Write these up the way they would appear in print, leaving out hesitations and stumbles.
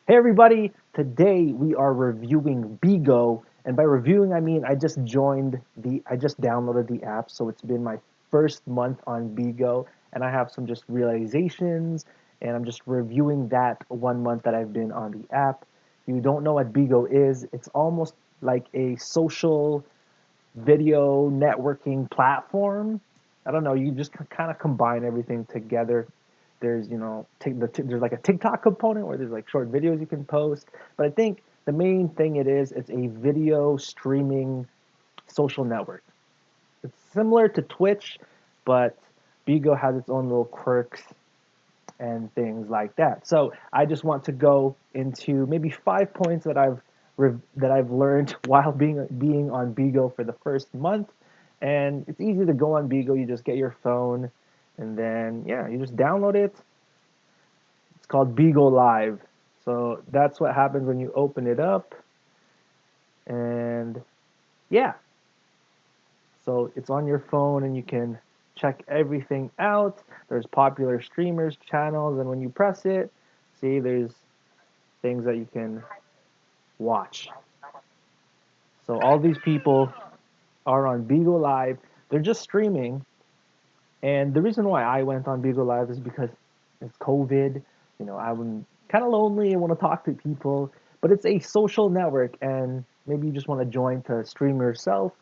Hey everybody, today we are reviewing Bigo, and by reviewing I mean I just downloaded the app, so it's been my first month on Bigo, and I have some just realizations, and I'm just reviewing that 1 month that I've been on the app. If you don't know what Bigo is, it's almost like a social video networking platform. I don't know, you just kind of combine everything together. There's, there's like a TikTok component where there's like short videos you can post. But I think the main thing it's a video streaming social network. It's similar to Twitch, but Bigo has its own little quirks and things like that. So I just want to go into maybe 5 points that I've learned while being on Bigo for the first month. And it's easy to go on Bigo. You just get your phone, and then yeah, you just download it. It's called Bigo Live. So that's what happens when you open it up, and yeah, so it's on your phone, and you can check everything out. There's popular streamers channels, and when you press it, see there's things that you can watch. So all these people are on Bigo Live. They're just streaming, and the reason why I went on Bigo Live is because it's COVID. I'm kind of lonely and want to talk to people, but it's a social network, and maybe you just want to join to stream yourself.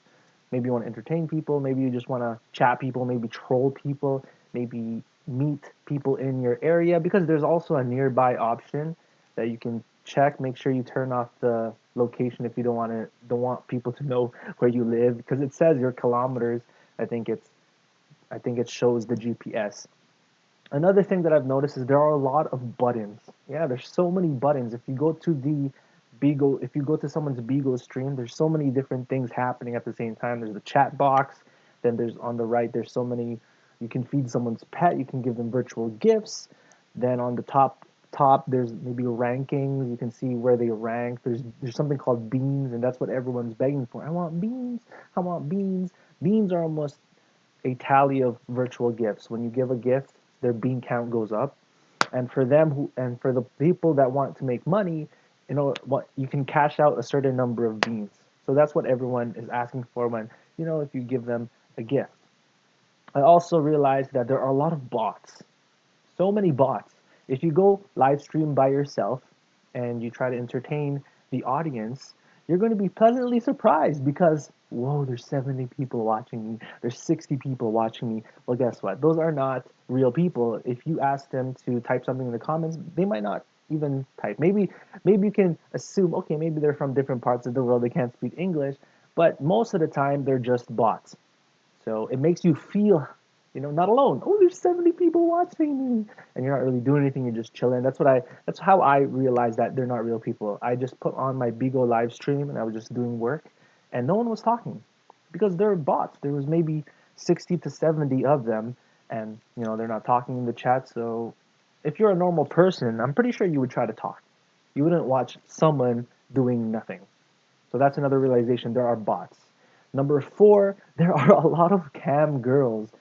Maybe you want to entertain people. Maybe you just want to chat people. Maybe troll people. Maybe meet people in your area, because there's also a nearby option that you can check. Make sure you turn off the location if you don't want people to know where you live, because it says your kilometers. I think it's I think it shows the GPS. Another thing that I've noticed is there are a lot of buttons. Yeah, there's so many buttons. If you go to someone's Bigo stream, there's so many different things happening at the same time. There's the chat box. Then there's on the right, there's so many. You can feed someone's pet. You can give them virtual gifts. Then on the top, there's maybe rankings. You can see where they rank. There's something called beans, and that's what everyone's begging for. I want beans. I want beans. Beans are almost a tally of virtual gifts. When you give a gift, their bean count goes up. And for the people that want to make money, what you can cash out a certain number of beans. So that's what everyone is asking for when, if you give them a gift. I also realized that there are a lot of bots. So many bots. If you go live stream by yourself and you try to entertain the audience, you're going to be pleasantly surprised because, whoa, there's 70 people watching me. There's 60 people watching me. Well, guess what? Those are not real people. If you ask them to type something in the comments, they might not even type. Maybe you can assume, okay, maybe they're from different parts of the world. They can't speak English, but most of the time they're just bots. So it makes you feel, not alone. Oh, there's 70 people watching me, and you're not really doing anything. You're just chilling. That's how I realized that they're not real people. I just put on my Bigo live stream, and I was just doing work, and no one was talking, because they're bots. There was maybe 60 to 70 of them, and they're not talking in the chat. So if you're a normal person, I'm pretty sure you would try to talk. You wouldn't watch someone doing nothing. So that's another realization. There are bots. Number four, there are a lot of cam girls.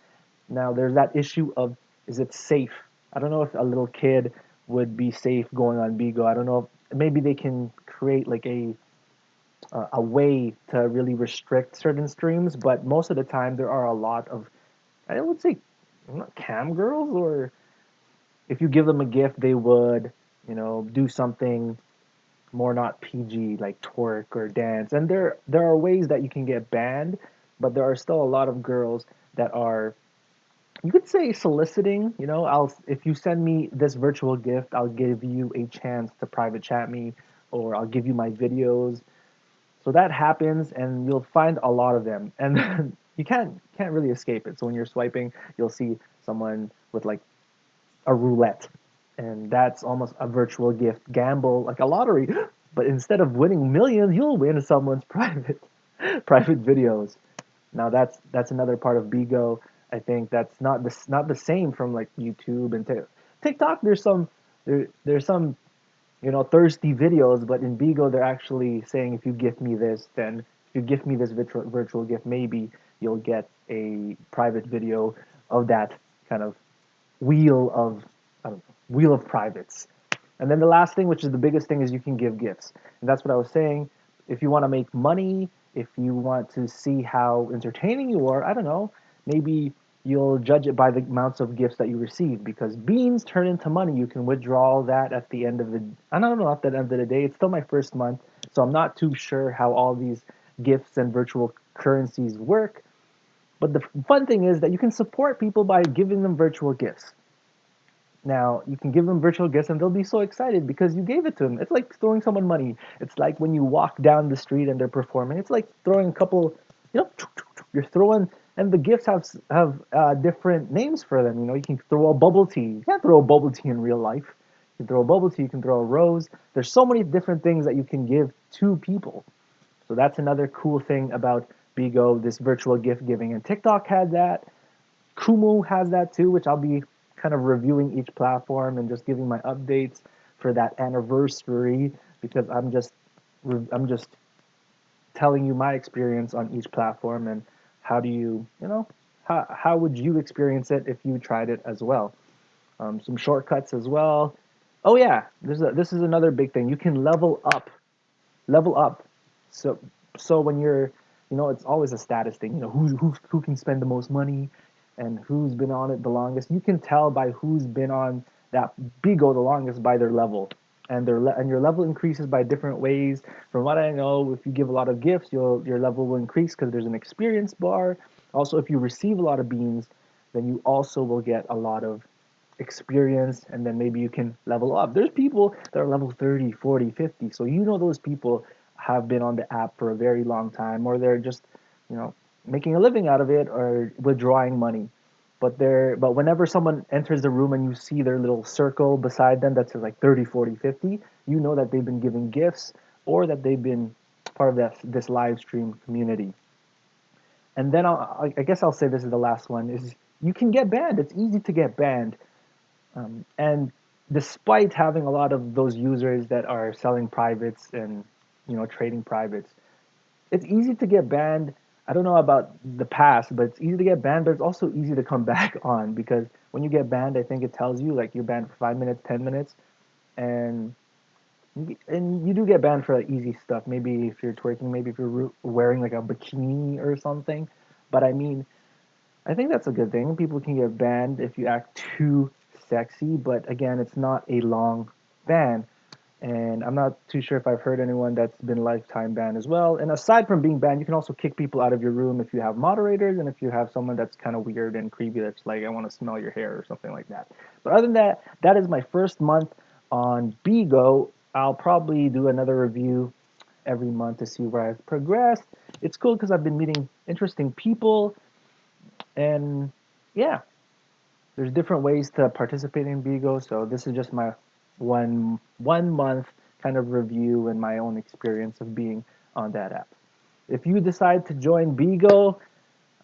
Now, there's that issue of, is it safe? I don't know if a little kid would be safe going on Bigo. I don't know. Maybe they can create like a way to really restrict certain streams, but most of the time there are a lot of, I would say, not cam girls, or if you give them a gift, they would, do something more not PG, like twerk or dance. And there are ways that you can get banned, but there are still a lot of girls that are, you could say, soliciting. I'll If you send me this virtual gift, I'll give you a chance to private chat me, or I'll give you my videos. So that happens, and you'll find a lot of them, and then you can't really escape it. So when you're swiping, you'll see someone with like a roulette, and that's almost a virtual gift gamble, like a lottery. But instead of winning millions, you'll win someone's private videos. Now that's another part of Bigo. I think that's not the same from like YouTube and TikTok. There's some thirsty videos, but in Bigo they're actually saying, if you gift me this, then if you gift me this virtual gift, maybe you'll get a private video of that kind of wheel of I don't know, wheel of privates. And then the last thing, which is the biggest thing, is you can give gifts. And that's what I was saying. If you want to make money, if you want to see how entertaining you are, I don't know, maybe you'll judge it by the amounts of gifts that you receive, because beans turn into money. You can withdraw that at the end of the, I don't know, at the end of the day. It's still my first month, so I'm not too sure how all these gifts and virtual currencies work. But the fun thing is that you can support people by giving them virtual gifts. Now, you can give them virtual gifts and they'll be so excited because you gave it to them. It's like throwing someone money. It's like when you walk down the street and they're performing. It's like throwing a couple, you know, you're throwing, and the gifts have different names for them. You know, you can throw a bubble tea. You can't throw a bubble tea in real life. You can throw a bubble tea, you can throw a rose. There's so many different things that you can give to people. So that's another cool thing about Bigo, this virtual gift giving. And TikTok had that. Kumu has that too, which I'll be kind of reviewing each platform and just giving my updates for that anniversary, because I'm just telling you my experience on each platform, and how do you, how would you experience it if you tried it as well. Some shortcuts as well. Oh yeah, this is another big thing. You can level up. So when you're, it's always a status thing. Who can spend the most money, and who's been on it the longest. You can tell by who's been on that Bigo the longest by their level, and and your level increases by different ways. From what I know, if you give a lot of gifts, your level will increase because there's an experience bar. Also, if you receive a lot of beans, then you also will get a lot of experience, and then maybe you can level up. There's people that are level 30, 40, 50. So those people have been on the app for a very long time, or they're just, you know, making a living out of it or withdrawing money. But whenever someone enters the room and you see their little circle beside them that says like 30, 40, 50, you know that they've been giving gifts, or that they've been part of this live stream community. And then I guess I'll say this is the last one, is you can get banned. It's easy to get banned. And despite having a lot of those users that are selling privates and trading privates, it's easy to get banned. I don't know about the past, but it's easy to get banned, but it's also easy to come back on, because when you get banned, I think it tells you like you're banned for 5 minutes, 10 minutes, and you do get banned for like easy stuff. Maybe if you're twerking, maybe if you're wearing like a bikini or something. But I mean, I think that's a good thing. People can get banned if you act too sexy, but again, it's not a long ban. And I'm not too sure if I've heard anyone that's been lifetime banned as well. And aside from being banned, you can also kick people out of your room if you have moderators, and if you have someone that's kind of weird and creepy, that's like, I want to smell your hair or something like that. But other than that, that is my first month on Bigo. I'll probably do another review every month to see where I've progressed. It's cool because I've been meeting interesting people, and yeah, there's different ways to participate in Bigo. So this is just my one month kind of review and my own experience of being on that app. If you decide to join Bigo,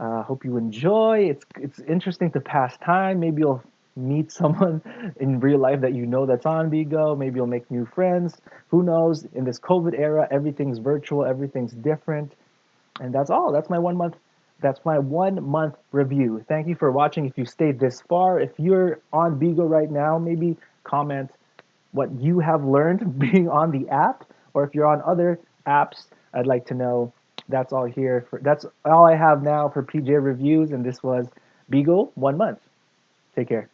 hope you enjoy. It's interesting to pass time. Maybe you'll meet someone in real life that that's on Bigo. Maybe you'll make new friends. Who knows? In this COVID era, everything's virtual, everything's different. And that's all. That's my 1 month review. Thank you for watching. If you stayed this far, if you're on Bigo right now, maybe comment what you have learned being on the app, or if you're on other apps, I'd like to know. That's all I have now for PJ reviews, and this was Bigo 1 month. Take care.